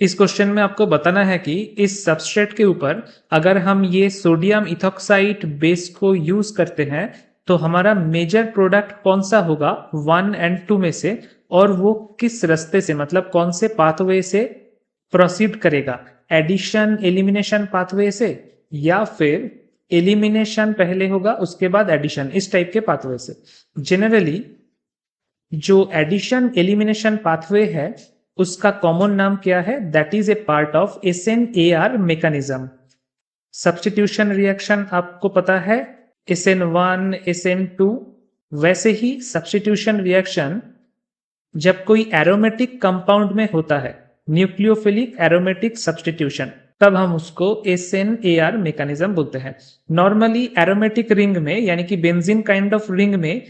इस क्वेश्चन में आपको बताना है कि इस सबस्ट्रेट के ऊपर अगर हम ये सोडियम इथॉक्साइड बेस को यूज करते हैं तो हमारा मेजर प्रोडक्ट कौन सा होगा 1 एंड 2 में से, और वो किस रास्ते से मतलब कौन से पाथवे से प्रोसीड करेगा, एडिशन एलिमिनेशन पाथवे से या फिर एलिमिनेशन पहले होगा उसके बाद एडिशन, इस टाइप के पाथवे से। जनरली जो एडिशन एलिमिनेशन पाथवे है उसका कॉमन नाम क्या है, that is a part of SN-AR mechanism. Substitution reaction आपको पता है SN1 SN2, वैसे ही सब्स्टिट्यूशन रिएक्शन जब कोई एरोमेटिक कंपाउंड में होता है, न्यूक्लियोफिलिक एरोमेटिक सब्स्टिट्यूशन, तब हम उसको SN-AR मैकेनिज्म बोलते हैं। नॉर्मली एरोमेटिक रिंग में यानी कि बेंजीन काइंड ऑफ रिंग में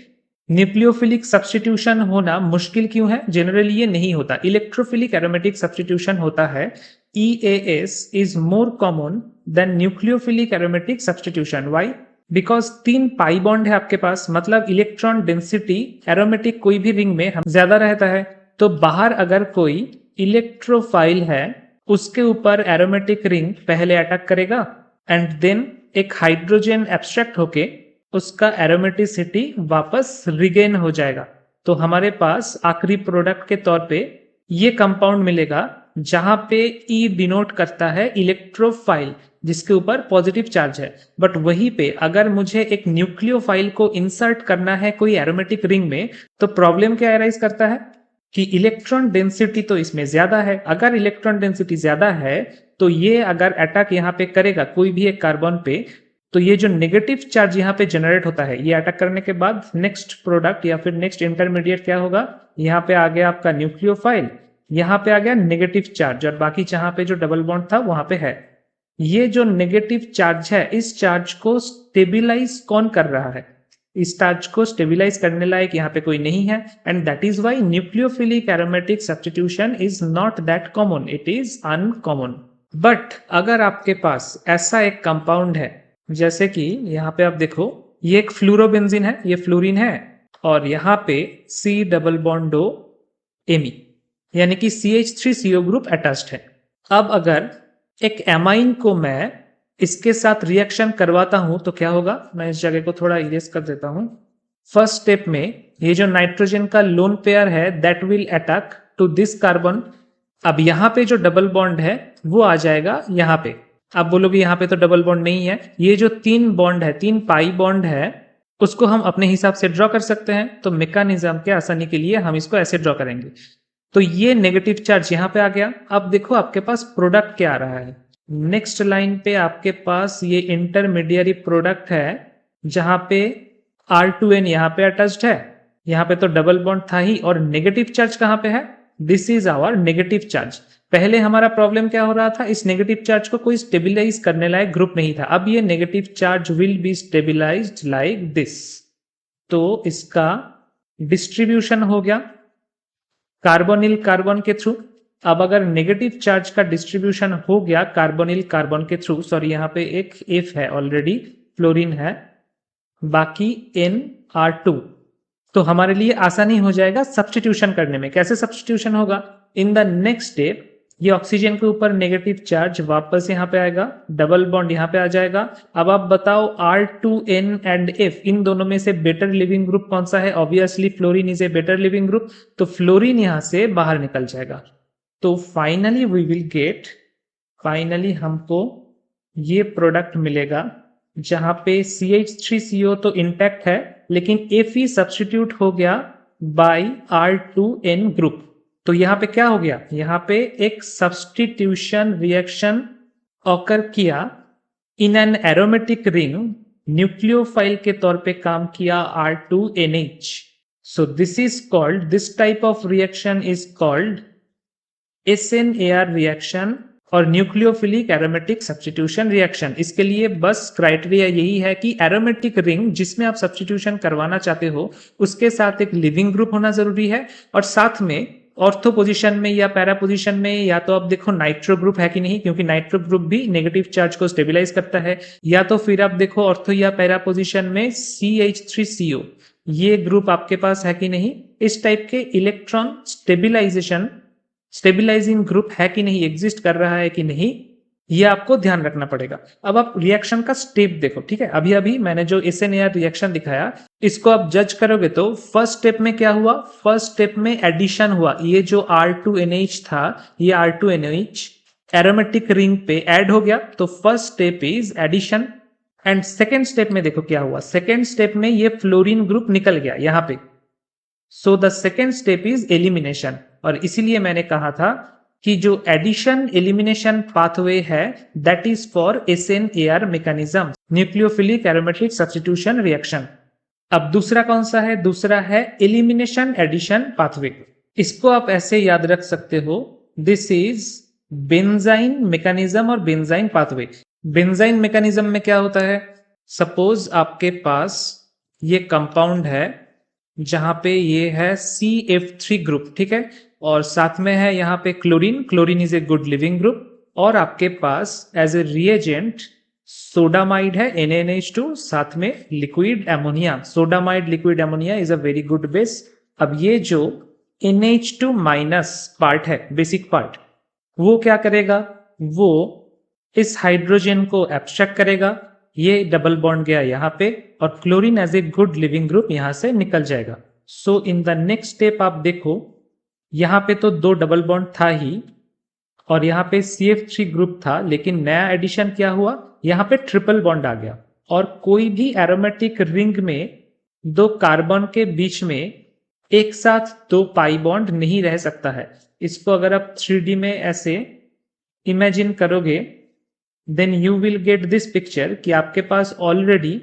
न्यूक्लियोफिलिक सब्स्टिट्यूशन होना मुश्किल क्यों है, जनरली ये नहीं होता। इलेक्ट्रोफिलिक एरोमेटिक सब्स्टिट्यूशन होता है। EAS is more common than nucleophilic aromatic substitution. Why? Because 3 pi bond है आपके पास, मतलब इलेक्ट्रॉन डेंसिटी एरोमेटिक कोई भी रिंग में हम ज्यादा रहता है। तो बाहर अगर कोई इलेक्ट्रोफाइल है उसके ऊपर एरोमेटिक रिंग पहले अटैक करेगा एंड देन एक हाइड्रोजन एब्स्ट्रैक्ट होके उसका एरोमेटिसिटी वापस रिगेन हो जाएगा। तो हमारे पास आखिरी प्रोडक्ट के तौर पे ये कंपाउंड मिलेगा जहां पे E डिनोट करता है इलेक्ट्रोफाइल जिसके ऊपर पॉजिटिव चार्ज है। बट वहीं पे अगर मुझे एक न्यूक्लियोफाइल को इंसर्ट करना है कोई एरोमेटिक रिंग में तो प्रॉब्लम क्या अराइज करता है कि इलेक्ट्रॉन डेंसिटी तो इसमें ज्यादा है। अगर इलेक्ट्रॉन डेंसिटी ज्यादा है तो ये अगर अटैक यहाँ पे करेगा कोई भी एक कार्बन पे, तो ये जो नेगेटिव चार्ज यहाँ पे जनरेट होता है, ये अटैक करने के बाद नेक्स्ट प्रोडक्ट या फिर नेक्स्ट इंटरमीडिएट क्या होगा, यहाँ पे आ गया आपका न्यूक्लियोफाइल, यहाँ पे आ गया नेगेटिव चार्ज, और बाकी जहां पे जो डबल बॉन्ड था वहां पे है। ये जो नेगेटिव चार्ज है इस चार्ज को स्टेबिलाईज कौन कर रहा है, इस चार्ज को स्टेबिलाईज करने लायक यहाँ पे कोई नहीं है। And that is why nucleophilic aromatic substitution is not that common, it is uncommon. But अगर आपके पास ऐसा एक कंपाउंड है जैसे कि यहाँ पे आप देखो, ये एक फ्लूरोबेंजीन है, ये फ्लोरीन है, और यहाँ पे C double bond O Ame यानी कि CH3CO ग्रुप अटैच्ड है। अब अगर एक एमाइन को मैं इसके साथ रिएक्शन करवाता हूं तो क्या होगा, मैं इस जगह को थोड़ा इरेज कर देता हूं। फर्स्ट स्टेप में ये जो नाइट्रोजन का लोन पेयर है that will attack to this carbon. अब यहाँ पे जो डबल बॉन्ड है वो आ जाएगा यहाँ पे। आप बोलोगे यहाँ पे तो डबल बॉन्ड नहीं है, ये जो 3 बॉन्ड है, 3 पाई बॉन्ड है, उसको हम अपने हिसाब से ड्रॉ कर सकते हैं। तो मैकेनिज्म के आसानी के लिए हम इसको ऐसे ड्रॉ करेंगे। तो ये नेगेटिव चार्ज यहाँ पे आ गया। अब देखो आपके पास प्रोडक्ट क्या आ रहा है, नेक्स्ट लाइन पे आपके पास ये इंटरमीडिएरी प्रोडक्ट है जहां पे R2N यहाँ पे अटैच्ड है, यहाँ पे तो डबल बॉन्ड था ही, और नेगेटिव चार्ज कहाँ पे है, this is our negative charge. पहले हमारा प्रॉब्लम क्या हो रहा था, इस नेगेटिव चार्ज को कोई स्टेबिलाईज करने लायक ग्रुप नहीं था। अब ये negative charge will B stabilised like this. तो इसका डिस्ट्रीब्यूशन हो गया कार्बोनिल कार्बन के थ्रू। अब अगर नेगेटिव चार्ज का डिस्ट्रीब्यूशन हो गया कार्बोनिल कार्बन के थ्रू, सॉरी यहाँ पे एक F है ऑलरेडी, फ्लोरीन है, बाकी NR2, तो हमारे लिए आसानी हो जाएगा सब्स्टिट्यूशन करने में। कैसे सब्स्टिट्यूशन होगा, इन द नेक्स्ट स्टेप ये ऑक्सीजन के ऊपर नेगेटिव चार्ज वापस यहाँ पे आएगा, डबल बॉन्ड यहाँ पे आ जाएगा। अब आप बताओ R2N एंड F इन दोनों में से बेटर लिविंग ग्रुप कौन सा है, obviously fluorine is a better living group, तो फ्लोरीन यहाँ से बाहर निकल जाएगा। तो finally we will get, finally हमको ये प्रोडक्ट मिलेगा जहां पे CH3CO तो इंटैक्ट है लेकिन Fe सब्स्टिट्यूट हो गया बाय R2N ग्रुप। तो यहाँ पे क्या हो गया, यहाँ पे एक सब्स्टिट्यूशन रिएक्शन ऑकर किया in an aromatic ring, nucleophile के तौर पे काम किया R2NH। So this is called, this type of reaction is called SN-AR reaction और न्यूक्लियोफिलिक एरोमेटिक सब्स्टिट्यूशन रिएक्शन। इसके लिए बस क्राइटेरिया यही है कि एरोमेटिक रिंग जिसमें आप सब्स्टिट्यूशन करवाना चाहते हो उसके साथ एक लिविंग ग्रुप होना जरूरी है, और साथ में ऑर्थो पोजीशन में या पैरा पोजीशन में या तो आप देखो नाइट्रो ग्रुप है कि नहीं, क्योंकि नाइट्रो ग्रुप भी नेगेटिव चार्ज को स्टेबिलाईज करता है, या तो फिर आप देखो ऑर्थो या पैरा पोजीशन में CH3CO ये ग्रुप आपके पास है कि नहीं। इस टाइप के इलेक्ट्रॉन स्टेबिलाईजेशन स्टेबिलाइजिंग ग्रुप है कि नहीं, एग्जिस्ट कर रहा है कि नहीं, ये आपको ध्यान रखना पड़ेगा। अब आप रिएक्शन का स्टेप देखो, ठीक है। अभी अभी मैंने जो SNAR रिएक्शन दिखाया, इसको आप जज करोगे तो फर्स्ट स्टेप में क्या हुआ, फर्स्ट स्टेप में एडिशन हुआ। ये जो R2NH था, ये R2NH एरोमेटिक रिंग पे ऐड हो गया, तो first step is addition. And second step में देखो क्या हुआ, सेकेंड स्टेप में ये फ्लोरीन ग्रुप निकल गया यहां पे। So the second step is elimination. और इसीलिए मैंने कहा था कि जो एडिशन एलिमिनेशन पाथवे है, that is for SNAR mechanism, nucleophilic aromatic substitution reaction. अब दूसरा कौन सा है, दूसरा है एलिमिनेशन एडिशन पाथवे। इसको आप ऐसे याद रख सकते हो, दिस इज बेंजाइन मैकेनिज्म और बेंजाइन पाथवे। बेंजाइन मैकेनिज्म में क्या होता है, सपोज आपके पास ये कंपाउंड है जहां पे ये है CF3 ग्रुप, ठीक है, और साथ में है यहाँ पे chlorine, chlorine is a good living group, और आपके पास एज ए रिएजेंट सोडामाइड है NaNH2, साथ में liquid ammonia. Sodamide liquid ammonia is a very good base. अब ये जो NH2 माइनस पार्ट है, बेसिक पार्ट, वो क्या करेगा, वो इस हाइड्रोजन को एब्स्ट्रैक्ट करेगा, ये डबल बॉन्ड गया यहाँ पे, और chlorine as a good living group यहां से निकल जाएगा। So in the next step आप देखो, यहां पे तो 2 डबल बॉन्ड था ही, और यहाँ पे CF3 ग्रुप था, लेकिन नया एडिशन क्या हुआ, यहाँ पे ट्रिपल बॉन्ड आ गया। और कोई भी एरोमेटिक रिंग में 2 कार्बन के बीच में एक साथ 2 पाई बॉन्ड नहीं रह सकता है। इसको अगर आप 3D में ऐसे इमेजिन करोगे, then you will get this picture कि आपके पास already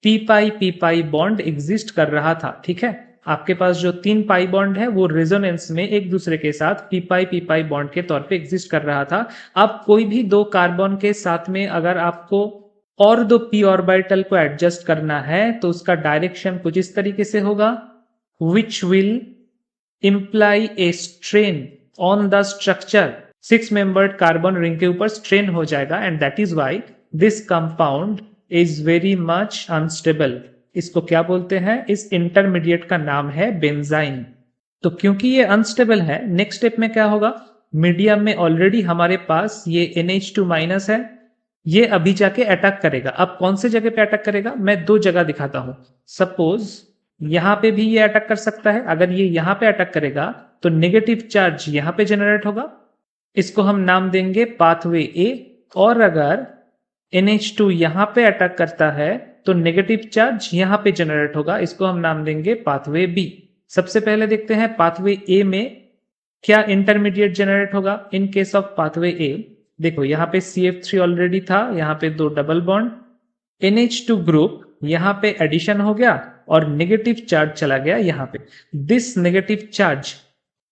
p pi bond exist कर रहा था, ठीक है। आपके पास जो 3 पाई बॉन्ड है वो रेजोनेंस में एक दूसरे के साथ पी पाई बॉन्ड के तौर पे एग्जिस्ट कर रहा था। अब कोई भी 2 कार्बन के साथ में अगर आपको और 2 p ऑर्बिटल को एडजस्ट करना है, तो उसका डायरेक्शन कुछ इस तरीके से होगा, which will imply a strain on the structure. 6 membered carbon ring के ऊपर स्ट्रेन हो जाएगा, and that is why this compound is very much unstable. इसको क्या बोलते हैं, इस इंटरमीडिएट का नाम है बेंजाइन। तो क्योंकि ये अनस्टेबल है, नेक्स्ट स्टेप में क्या होगा, मीडियम में ऑलरेडी हमारे पास ये NH2 माइनस है, ये अभी जाके अटैक करेगा। अब कौन से जगह पे अटैक करेगा, मैं 2 जगह दिखाता हूं। सपोज यहां पे भी ये अटैक कर सकता है। अगर ये यहां पे अटैक करेगा तो नेगेटिव चार्ज यहां पे जनरेट होगा, इसको हम नाम देंगे पाथवे A। और अगर NH2 यहां पे अटैक करता है तो नेगेटिव चार्ज यहां पे जनरेट होगा, इसको हम नाम देंगे पाथवे B। सबसे पहले देखते हैं पाथवे A में क्या इंटरमीडिएट जनरेट होगा। In case of pathway A, देखो यहाँ पे CF3 ऑलरेडी था, यहाँ पे 2 डबल बॉन्ड, NH2 ग्रुप, यहाँ पे एडिशन हो गया और नेगेटिव चार्ज चला गया यहाँ पे। This negative charge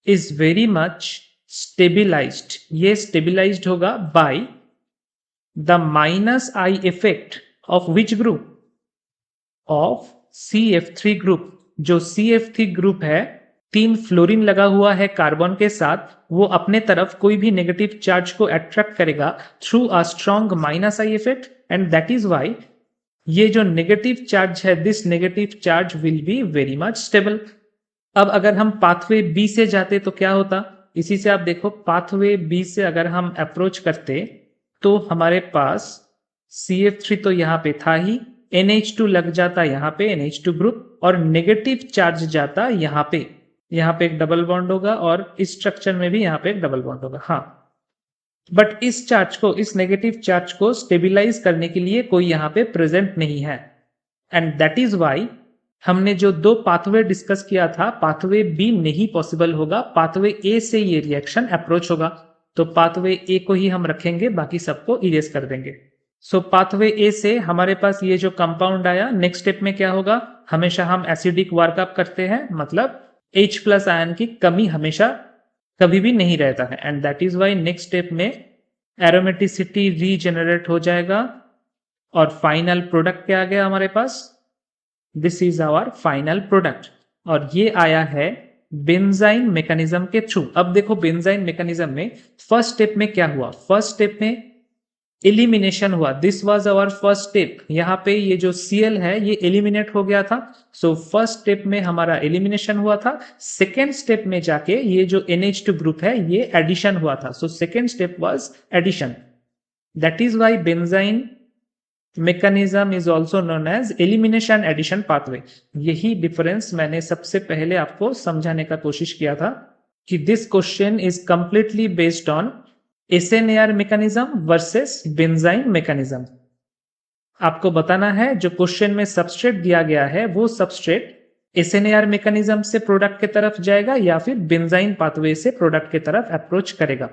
is very much stabilised. ये स्टेबिलाइज्ड होगा by the minus I effect of which group, of CF3 group. जो CF3 ग्रुप है, 3 फ्लोरीन लगा हुआ है कार्बन के साथ, वो अपने तरफ कोई भी नेगेटिव चार्ज को अट्रैक्ट करेगा through a strong minus I effect, and that is why ये जो नेगेटिव चार्ज है, this negative charge will be very much stable. अब अगर हम पाथवे B से जाते तो क्या होता, इसी से आप देखो, पाथवे B से अगर हम अप्रोच करते तो हमारे पास CF3 तो यहाँ पे था ही, NH2 लग जाता यहाँ पे, NH2 ग्रुप, और नेगेटिव चार्ज जाता यहाँ पे एक डबल बॉन्ड होगा, और इस स्ट्रक्चर में भी यहाँ पे एक डबल बॉन्ड होगा। हाँ, बट इस चार्ज को, इस नेगेटिव चार्ज को स्टेबिलाईज करने के लिए कोई यहाँ पे प्रेजेंट नहीं है, एंड दैट इज वाई हमने जो 2 पाथवे डिस्कस किया था, पाथवे B नहीं पॉसिबल होगा, पाथवे A से ये रिएक्शन अप्रोच होगा। तो पाथवे A को ही हम रखेंगे, बाकी सबको इरेज कर देंगे। सो पाथवे A से हमारे पास ये जो कंपाउंड आया, नेक्स्ट स्टेप में क्या होगा, हमेशा हम एसिडिक वर्कअप करते हैं, मतलब H+ आयन की कमी हमेशा कभी भी नहीं रहता है, and that is why next step में एरोमेटिसिटी रीजेनरेट हो जाएगा, और फाइनल प्रोडक्ट क्या आ गया हमारे पास, this is our final product. और ये आया है बेंजाइन मैकेनिज्म के थ्रू। अब देखो बेंजाइन मैकेनिज्म में फर्स्ट स्टेप में क्या हुआ, फर्स्ट स्टेप में एलिमिनेशन हुआ, this was our first step. यहाँ पे ये जो Cl है ये एलिमिनेट हो गया था, सो फर्स्ट स्टेप में हमारा एलिमिनेशन हुआ था। सेकेंड स्टेप में जाके ये जो NH2 ग्रुप है ये एडिशन हुआ था, so second step was addition. That is why benzyne mechanism is also known as elimination addition pathway. यही डिफरेंस मैंने सबसे पहले आपको समझाने का कोशिश किया था कि this question is completely based on SNAR mechanism versus benzene mechanism. आपको बताना है जो क्वेश्चन में सबस्ट्रेट दिया गया है वो सबस्ट्रेट SNAR मैकेनिज्म से प्रोडक्ट के तरफ जाएगा या फिर बेंजाइन पाथवे से प्रोडक्ट के तरफ अप्रोच करेगा।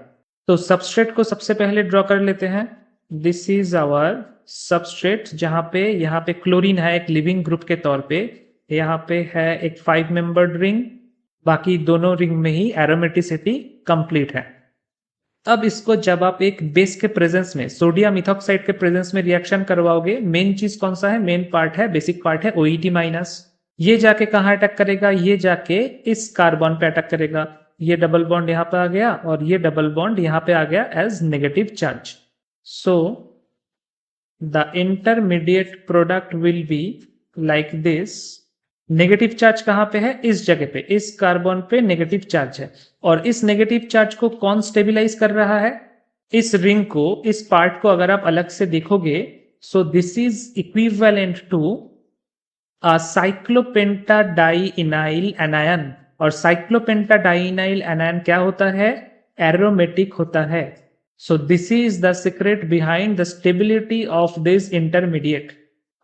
तो सबस्ट्रेट को सबसे पहले ड्रॉ कर लेते हैं। दिस इज आवर सबस्ट्रेट, जहां पे यहाँ पे क्लोरीन है एक लिविंग ग्रुप के तौर पे, यहाँ पे है एक 5 मेंबर्ड रिंग, बाकी दोनों रिंग में ही एरोमेटिसिटी कंप्लीट है। अब इसको जब आप एक बेस के प्रेजेंस में, सोडियम इथॉक्साइड के प्रेजेंस में रिएक्शन करवाओगे, मेन चीज कौन सा है, मेन पार्ट है, बेसिक पार्ट है OET माइनस। ये जाके कहाँ अटैक करेगा, ये जाके इस कार्बन पे अटैक करेगा। ये डबल बॉन्ड यहाँ पे आ गया और ये डबल बॉन्ड यहाँ पे आ गया as negative charge. So the intermediate product will be like this. Negative charge कहां पे है, इस जगह पे, इस कार्बन पे नेगेटिव चार्ज है। और इस नेगेटिव चार्ज को कौन स्टेबिलाईज कर रहा है, इस रिंग को, इस पार्ट को अगर आप अलग से देखोगे, so this is equivalent to a cyclopentadienyl anion. और साइक्लोपेंटाडाइइनाइल एनायन क्या होता है, एरोमेटिक होता है। So this is the secret behind the stability of this intermediate.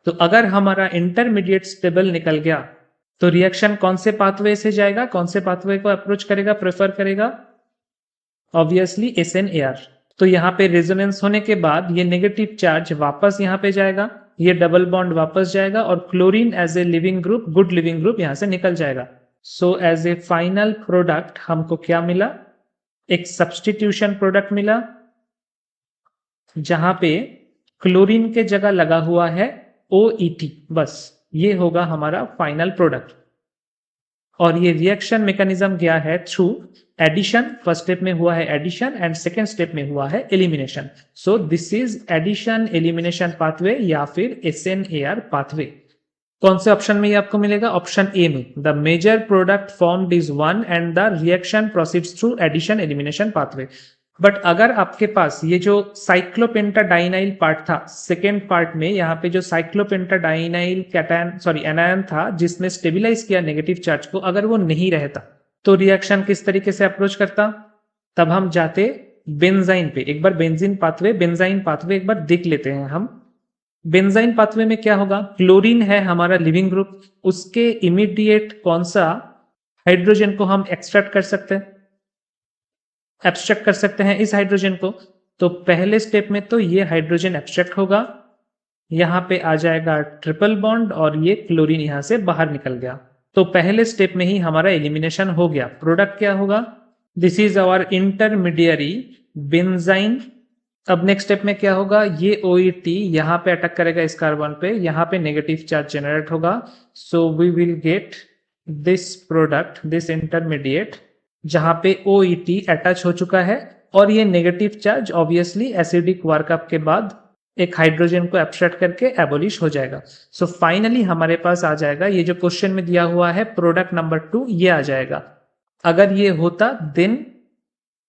तो अगर हमारा इंटरमीडिएट स्टेबल निकल गया तो रिएक्शन कौन से पाथवे से जाएगा, कौन से पाथवे को अप्रोच करेगा, प्रेफर करेगा, ऑब्वियसली SNAR। तो यहाँ पे रेजोनेंस होने के बाद ये नेगेटिव चार्ज वापस यहाँ पे जाएगा, ये डबल बॉन्ड वापस जाएगा और chlorine as a living group, good living group यहाँ से निकल जाएगा। So as a final product हमको क्या मिला, एक सब्सटीट्यूशन प्रोडक्ट मिला जहां पे क्लोरीन के जगह लगा हुआ है OET, बस ये होगा हमारा फाइनल प्रोडक्ट। और ये रिएक्शन मैकेनिज्म गया है थ्रू एडिशन, फर्स्ट स्टेप में हुआ है एडिशन एंड सेकेंड स्टेप में हुआ है elimination. So this is addition elimination pathway या फिर SNAR पाथवे। कौन से ऑप्शन में ये आपको मिलेगा, ऑप्शन ए में। The major product formed is 1 and the reaction proceeds through addition elimination pathway. But अगर आपके पास ये जो साइक्लोपेंटाडाइनाइल पार्ट था, सेकेंड पार्ट में यहाँ पे जो साइक्लोपेंटाडाइनाइल कैटायन एनायन था जिसने स्टेबिलाईज किया नेगेटिव चार्ज को, अगर वो नहीं रहता तो रिएक्शन किस तरीके से अप्रोच करता, तब हम जाते बेंजाइन पे। एक बार बेंजीन पाथवे, बेंजाइन पाथवे एक बार देख लेते हैं हम। बेंजाइन पाथवे में क्या होगा, क्लोरीन है हमारा लिविंग ग्रुप, उसके इमीडिएट कौन सा हाइड्रोजन को हम एक्सट्रैक्ट कर सकते हैं, एब्स्ट्रैक्ट कर सकते हैं इस हाइड्रोजन को। तो पहले स्टेप में तो ये हाइड्रोजन एब्स्ट्रैक्ट होगा, यहां पे आ जाएगा ट्रिपल बॉन्ड और ये क्लोरीन यहां से बाहर निकल गया। तो पहले स्टेप में ही हमारा एलिमिनेशन हो गया। प्रोडक्ट क्या होगा, this is our intermediary benzyne. अब नेक्स्ट स्टेप में क्या होगा, ये OET यहां पे अटैक करेगा इस कार्बन पे, यहां पे नेगेटिव चार्ज जनरेट होगा। So we will get this product, this intermediate, जहां पे OET अटैच हो चुका है और ये negative charge obviously acidic workup के बाद एक हाइड्रोजन को एब्स्ट्रैक्ट करके एबोलिश हो जाएगा। सो फाइनली हमारे पास आ जाएगा ये जो क्वेश्चन में दिया हुआ है प्रोडक्ट नंबर 2, ये आ जाएगा। अगर ये होता देन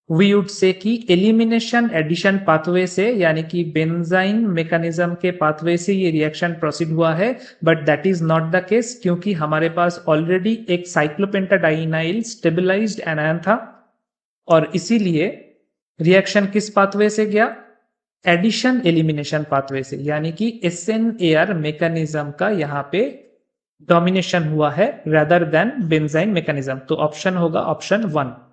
वी वुड से कि एलिमिनेशन एडिशन पाथवे से, यानी कि बेंजाइन मैकेनिज्म के पाथवे से ये रिएक्शन प्रोसीड हुआ है, but that is not the case, क्योंकि हमारे पास ऑलरेडी एक साइक्लोपेंटाडाइनाइल स्टेबलाइज्ड एनायन था और इसीलिए रिएक्शन किस पाथवे से गया, एडिशन एलिमिनेशन पाथवे से, यानी कि SNAR मैकेनिज्म का यहाँ पे डोमिनेशन हुआ है rather than बेंजाइन मैकेनिज्म। तो ऑप्शन होगा ऑप्शन 1।